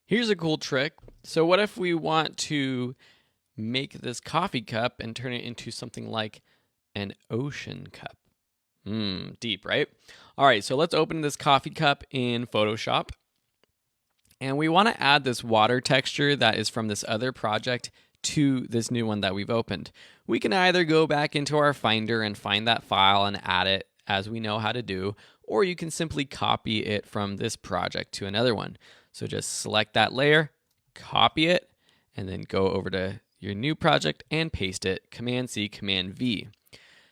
Here's a cool trick. So what if we want to make this coffee cup and turn it into something like an ocean cup? Deep, right? All right, so let's open this coffee cup in Photoshop. And we want to add this water texture that is from this other project to this new one that we've opened. We can either go back into our Finder and find that file and add it as we know how to do, or you can simply copy it from this project to another one. So just select that layer, copy it, and then go over to your new project and paste it, Command-C, Command-V.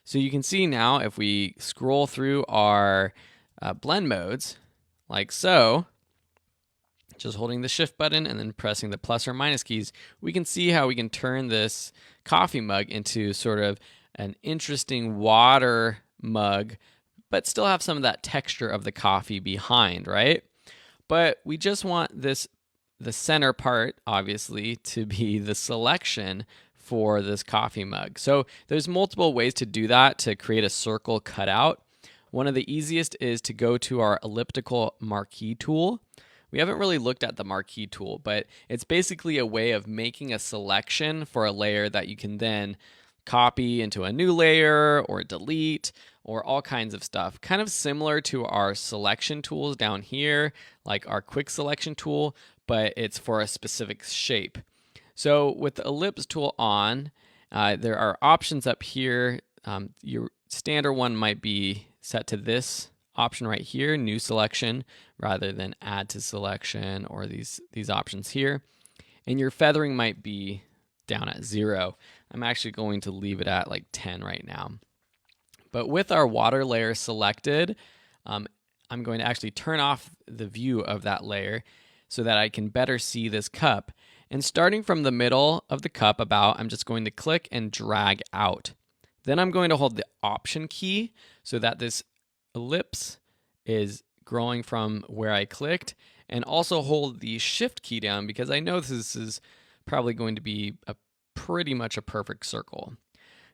So you can see now if we scroll through our blend modes, like so, just holding the shift button and then pressing the plus or minus keys, we can see how we can turn this coffee mug into sort of an interesting water mug, but still have some of that texture of the coffee behind, right? But we just want the center part, obviously, to be the selection for this coffee mug. So there's multiple ways to do that, to create a circle cutout. One of the easiest is to go to our elliptical marquee tool. We haven't really looked at the marquee tool, but it's basically a way of making a selection for a layer that you can then copy into a new layer or delete or all kinds of stuff. Kind of similar to our selection tools down here, like our quick selection tool, but it's for a specific shape. So with the ellipse tool on, there are options up here. Your standard one might be set to this option right here, new selection, rather than add to selection or these options here. And your feathering might be down at 0. I'm actually going to leave it at like 10 right now. But with our water layer selected, I'm going to actually turn off the view of that layer so that I can better see this cup. And starting from the middle of the cup I'm just going to click and drag out. Then I'm going to hold the Option key so that this ellipse is growing from where I clicked, and also hold the Shift key down because I know this is probably going to be pretty much a perfect circle.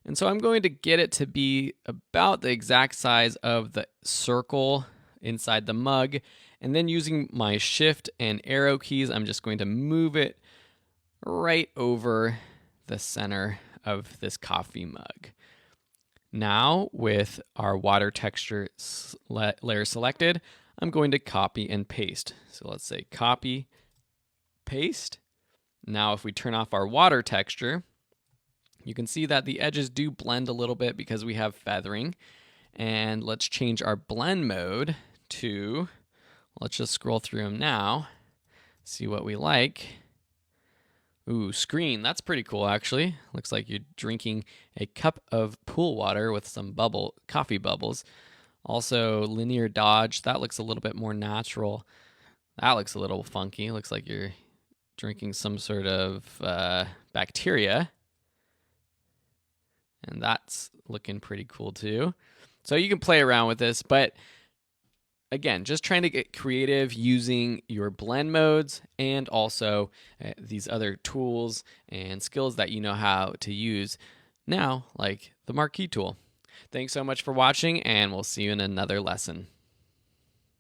And so I'm going to get it to be about the exact size of the circle inside the mug, and then using my Shift and arrow keys, I'm just going to move it right over the center of this coffee mug. Now, with our water texture layer selected, I'm going to copy and paste. So let's say copy, paste. Now, if we turn off our water texture, you can see that the edges do blend a little bit because we have feathering. And let's change our blend mode to, let's just scroll through them now, see what we like. Ooh, screen. That's pretty cool, actually. Looks like you're drinking a cup of pool water with some coffee bubbles. Also, linear dodge. That looks a little bit more natural. That looks a little funky. Looks like you're drinking some sort of bacteria. And that's looking pretty cool, too. So you can play around with this, but again, just trying to get creative using your blend modes and also these other tools and skills that you know how to use now, like the marquee tool. Thanks so much for watching, and we'll see you in another lesson.